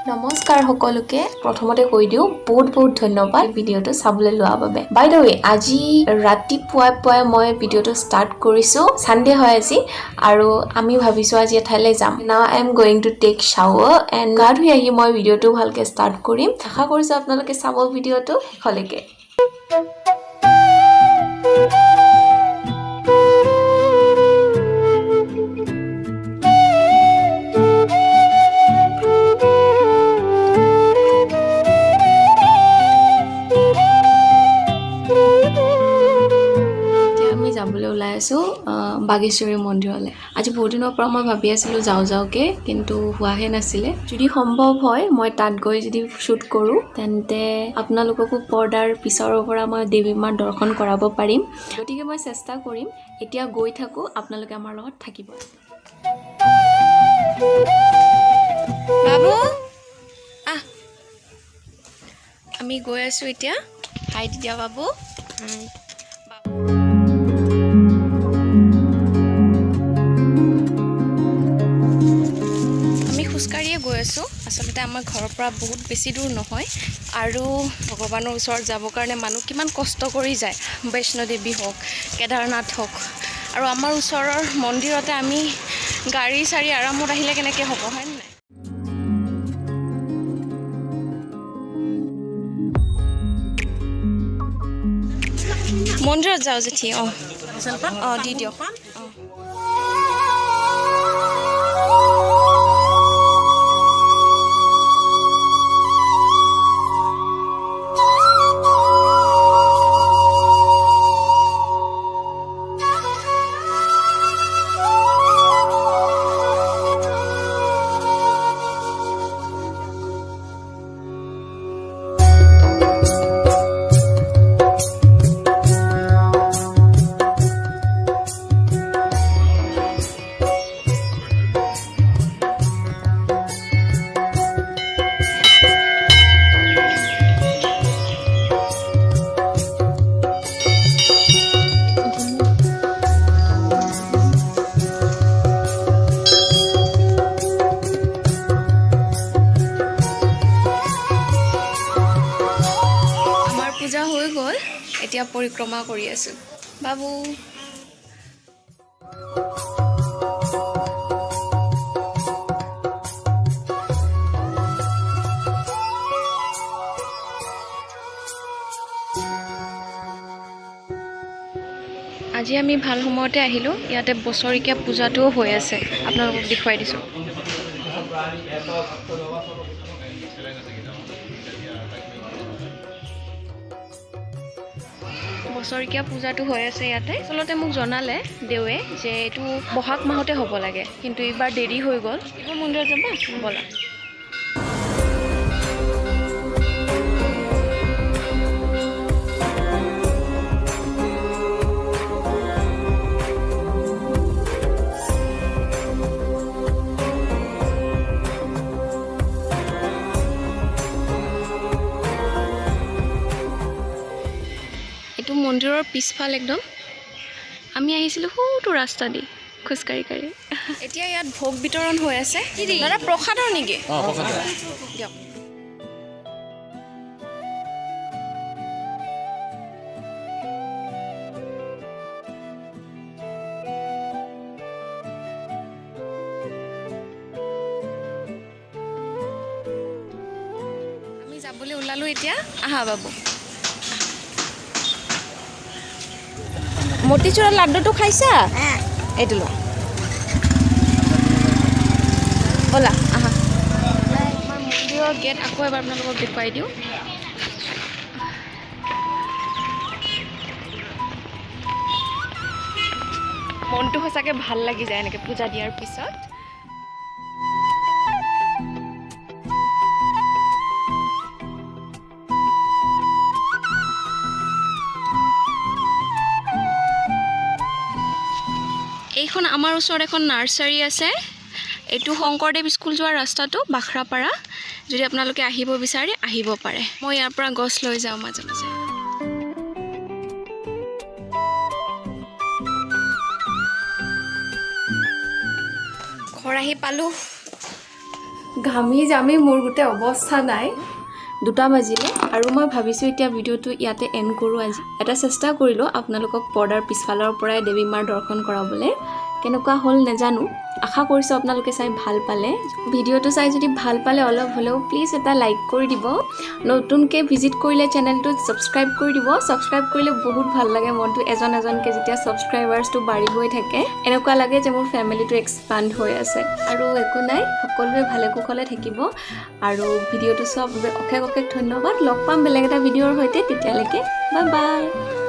নমস্কাৰ সকলোকে প্ৰথমতে কৈ দিও বহুত ধন্যবাদ ভিডিওটো চাবলৈ লোৱাৰ বাবে বাই দ্য ৱে আজি ৰাতিপুৱাই মই ভিডিওটো ষ্টাৰ্ট কৰিছো সানডে হয় আজি আৰু আমি ভাবিছো আজি এঠাইলৈ যাম now I am going to take shower and গা ধুই আহি মই ভিডিওটো ভালকে ষ্টাৰ্ট কৰিম আশা কৰিছো আপোনালোকে চাব ভিডিওটো শেষলৈকে বাগেশ্বৰী মন্দিৰলৈ আজি বহুত দিনৰ পৰা মই ভাবি আছিলোঁ যাওঁকে কিন্তু হোৱাহে নাছিলে যদি সম্ভৱ হয় মই তাত গৈ যদি শ্বুট কৰোঁ তেন্তে আপোনালোককো পৰ্দাৰ পিছৰ পৰা মই দেৱী মাৰ দৰ্শন কৰাব পাৰিম গতিকে মই চেষ্টা কৰিম এতিয়া গৈ থাকোঁ আপোনালোকে আমাৰ লগত থাকিব বাবু আমি গৈ আছোঁ এতিয়া হাই দিয়া বাবু গৈ আছোঁ আসলতে আমাৰ ঘৰৰ পৰা বহুত বেছি দূৰ নহয় আৰু ভগৱানৰ ওচৰত যাবৰ কাৰণে মানুহ কিমান কষ্ট কৰি যায় বৈষ্ণদেৱী হওক কেদাৰনাথ হওক আৰু আমাৰ ওচৰৰ মন্দিৰতে আমি গাড়ী চাৰি আৰামত আহিলে কেনেকৈ হ'ব হয় নাই মন্দিৰত যাওঁ জেঠি দি দিয়ক এতিয়া পৰিক্ৰমা কৰি আছো বাবু আজি আমি ভাল সময়তে আহিলো ইয়াতে বছৰিকীয়া পূজাটোও হৈ আছে আপোনালোকক দেখুৱাই দিছো বছৰিকীয়া পূজাটো হৈ আছে ইয়াতে আচলতে মোক জনালে দেৱে যে এইটো বহাগ মাহতে হ'ব লাগে কিন্তু এইবাৰ দেৰি হৈ গ'ল এইবাৰ মন্দিৰত যাবা বলা মন্দিৰৰ পিছফাল একদম আমি আহিছিলোঁ সৰুটো ৰাস্তা দি খোজকাঢ়ি এতিয়া ইয়াত ভোগ বিতৰণ হৈ আছে দাদা প্ৰসাদৰ নেকি দিয়ক আমি যাবলৈ ওলালোঁ এতিয়া আহা বাবু মতিচুৰৰ লাড্ডুটো খাইছা এইটো লোৱা ব'লা আহা আমাৰ মন্দিৰৰ গেট আকৌ এবাৰ আপোনালোকক দেখুৱাই দিওঁ মনটো সঁচাকৈ ভাল লাগি যায় এনেকৈ পূজা দিয়াৰ পিছত এইখন আমাৰ ওচৰত এখন নাৰ্সাৰী আছে এইটো শংকৰদেৱ স্কুল যোৱাৰ ৰাস্তাটো বাখৰাপাৰা যদি আপোনালোকে আহিব বিচাৰে আহিব পাৰে মই ইয়াৰ পৰা গছ লৈ যাওঁ মাজে মাজে ঘৰ আহি পালোঁ ঘামি জামি মোৰ গোটেই অৱস্থা নাই 2টা বাজিলে আৰু মই ভাবিছোঁ এতিয়া ভিডিঅ'টো ইয়াতে এণ্ড কৰোঁ আজি এটা চেষ্টা কৰিলোঁ আপোনালোকক পৰ্দাৰ পিছফালৰ পৰাই দেৱী মাৰ দৰ্শন কৰাবলৈ কেনেকুৱা হ'ল নেজানো আশা কৰিছোঁ আপোনালোকে চাই ভাল পালে ভিডিঅ'টো চাই যদি ভাল পালে অলপ হ'লেও প্লিজ এটা লাইক কৰি দিব নতুনকৈ ভিজিট কৰিলে চেনেলটো ছাবস্ক্ৰাইব কৰি দিব ছাবস্ক্ৰাইব কৰিলে বহুত ভাল লাগে মনটো এজনকৈ যেতিয়া ছাবস্ক্ৰাইবাৰ্ছটো বাঢ়ি গৈ থাকে এনেকুৱা লাগে যে মোৰ ফেমিলিটো এক্সপাণ্ড হৈ আছে আৰু একো নাই সকলোৱে ভালে কুশলে থাকিব আৰু ভিডিঅ'টো চোৱাৰ বাবে অশেষ ধন্যবাদ লগ পাম বেলেগ এটা ভিডিঅ'ৰ সৈতে তেতিয়ালৈকে বাই বাই